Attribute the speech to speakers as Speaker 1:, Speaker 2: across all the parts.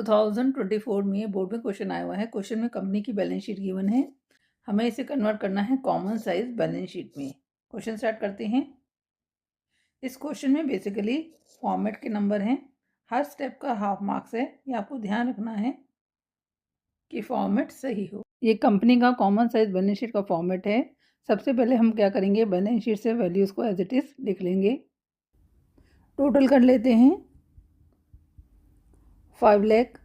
Speaker 1: 2024 में बोर्ड में क्वेश्चन आया हुआ है। क्वेश्चन में कंपनी की बैलेंस शीट गिवन है, हमें इसे कन्वर्ट करना है कॉमन साइज बैलेंस शीट में। क्वेश्चन स्टार्ट करते हैं। इस क्वेश्चन में बेसिकली फॉर्मेट के नंबर हैं, हर स्टेप का हाफ मार्क्स है। ये आपको ध्यान रखना है कि फॉर्मेट सही हो। ये कंपनी का कॉमन साइज बैलेंस शीट का फॉर्मेट है। सबसे पहले हम क्या करेंगे, बैलेंस शीट से वैल्यूज़ को एज इट इज़ लिख लेंगे। टोटल कर लेते हैं 5 लाख,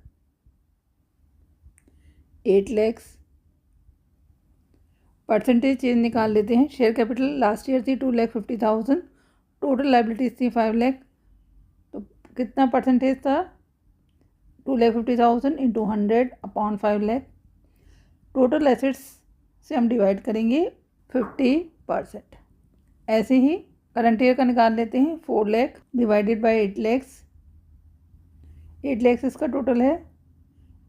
Speaker 1: 8 लाख। परसेंटेज चेंज निकाल लेते हैं। शेयर कैपिटल लास्ट ईयर थी 2,50,000, टोटल लाइबिलिटीज थी 5 लाख। तो कितना परसेंटेज था, 2,50,000 into 100 upon 5 lakh. Total assets से हम डिवाइड करेंगे 50%। ऐसे ही करंट ईयर का निकाल लेते हैं। 4 लाख डिवाइडेड बाई 8 लैक्स, 8 लैक्स इसका टोटल है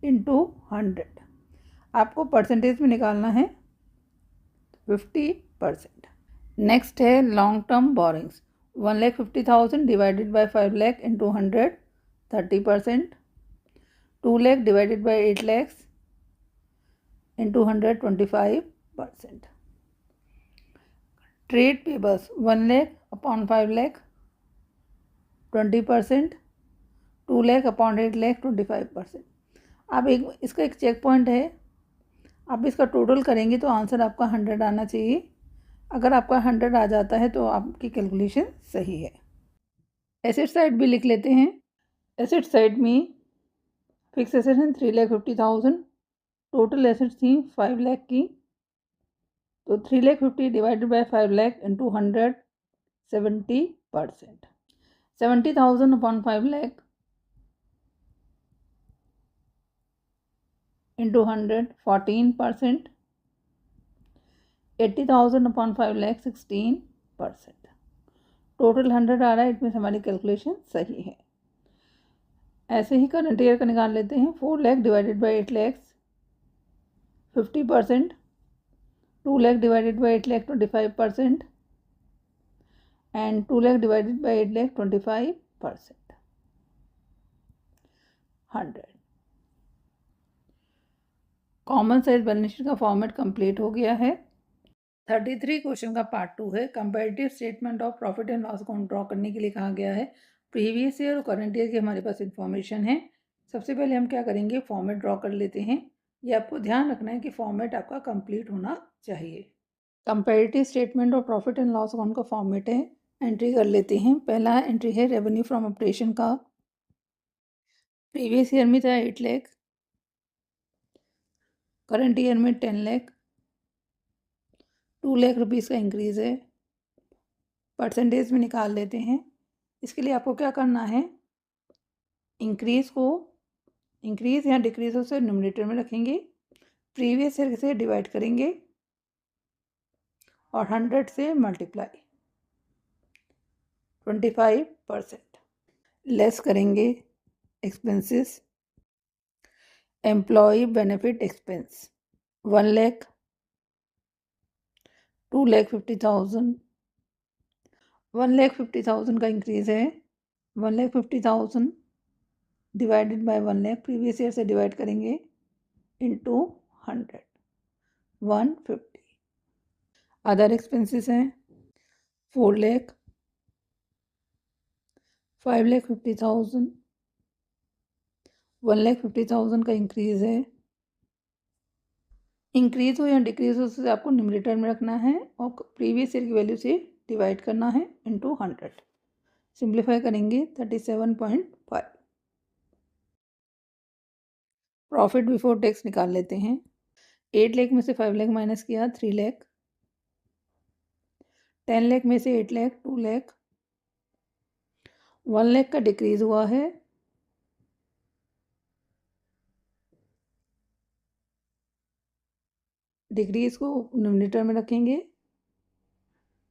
Speaker 1: इंटू 100। आपको परसेंटेज में निकालना है 50%। नेक्स्ट है long term borrowings. 1,50,000 divided by 5 lakh into 100, 30%। 2 lakh divided by 8 lakhs into 100, 25%। Trade payables 1 lakh upon 5 lakh, 20%। 2 lakh upon 8 lakh, 25%। अब इसका एक चेक पॉइंट है, आप इसका टोटल करेंगे तो आंसर आपका 100 आना चाहिए। अगर आपका 100 आ जाता है तो आपकी कैलकुलेशन सही है। एसेट साइड भी लिख लेते हैं। एसेट साइड में फिक्स एसेट हैं 3,50,000, टोटल एसेट्स थी 5 लाख की। तो 3,50,000 divided by 5 lakh into 100, 70%। 70,000 upon 5 lakh into 100, 14%। 80,000 upon 5 lakh, 16%। Total 100 आ रहा है, इसमें हमारी कैलकुलेशन सही है। ऐसे ही करंट ईयर का निकाल लेते हैं। 4 lakh divided by 8 lakhs, 50%। 2 lakh divided by 8 lakh, 25%। And 2 lakh divided by 8 lakh, 25%। 100। Common size balance sheet का फॉर्मेट कंप्लीट हो गया है। 33 क्वेश्चन का पार्ट 2 है। Comparative statement of profit and loss account draw करने के लिए कहा गया है। प्रीवियस ईयर और करंट ईयर की हमारे पास इंफॉर्मेशन है। सबसे पहले हम क्या करेंगे, फॉर्मेट ड्रॉ कर लेते हैं। ये आपको ध्यान रखना है कि फॉर्मेट आपका कंप्लीट होना चाहिए। Comparative statement of profit and loss account का फॉर्मेट है। एंट्री कर लेते हैं। पहला एंट्री है रेवेन्यू फ्रॉम ऑपरेशन का। प्रीवियस ईयर में था 8 लाख, करंट ईयर में 10 लाख, 2 लाख रुपीज़ का इंक्रीज़ है। परसेंटेज में निकाल लेते हैं। इसके लिए आपको क्या करना है, इंक्रीज़ या डिक्रीज़ से न्यूमरेटर में रखेंगे, प्रीवियस ईयर से डिवाइड करेंगे और 100 से मल्टीप्लाई, 25%। लेस करेंगे expenses. Employ benefit expense 1 lakh, 2,50,000, 1,50,000 का इंक्रीज़ है। 1,50,000 divided by 1 lakh, previous year से डिवाइड करेंगे इंटू 100, 150। अदर एक्सपेंसेस हैं 4 लाख, 5,50,000, 1,50,000 का इंक्रीज़ है। इंक्रीज़ हो या डिक्रीज़ हो उसे आपको न्यूमरेटर में रखना है और प्रीवियस ईयर की वैल्यू से डिवाइड करना है इंटू 100। सिंप्लीफाई करेंगे 37.5। प्रॉफिट बिफोर टैक्स निकाल लेते हैं। 8 लाख में से 5 लाख माइनस किया, 3 लाख। 10 लाख में से 8 लाख, 2 लाख। 1 लाख का डिक्रीज़ हुआ है। डिक्रीज़ को न्यूमरेटर में रखेंगे,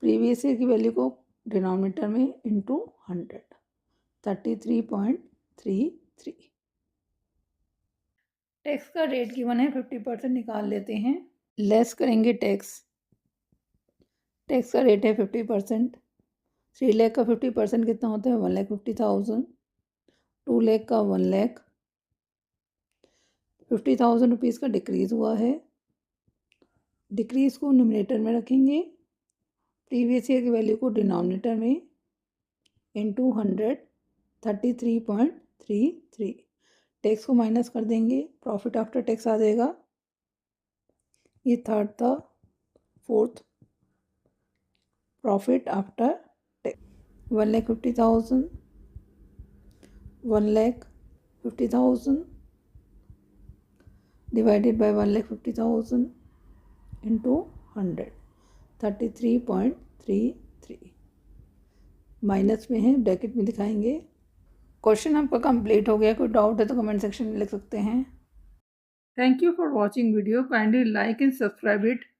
Speaker 1: प्रीवियस ईयर की वैल्यू को डिनोमिनेटर में इंटू 100, 33.33। टैक्स का रेट गिवन है 50%, निकाल लेते हैं। लेस करेंगे टैक्स का रेट है 50%। 3 लाख का 50% कितना होता है, 1,50,000। 2 लाख का 1 लाख। 50,000 रुपीज़ का डिक्रीज़ हुआ है। डिक्रीज़ को न्यूमरेटर में रखेंगे, प्रीवियस ईयर की वैल्यू को डिनोमिनेटर में, इंटू 100, 33.33। टैक्स को माइनस कर देंगे, प्रॉफिट आफ्टर टैक्स आ जाएगा। ये थर्ड था, fourth profit after tax 1,50,000, 1,50,000 divided bye 1,50,000 into 100, 33.33। Minus में है, ब्रैकेट में दिखाएंगे। क्वेश्चन आपका कंप्लीट हो गया। कोई डाउट है तो कमेंट सेक्शन में लिख सकते हैं। Thank you for watching video. Kindly like and subscribe it.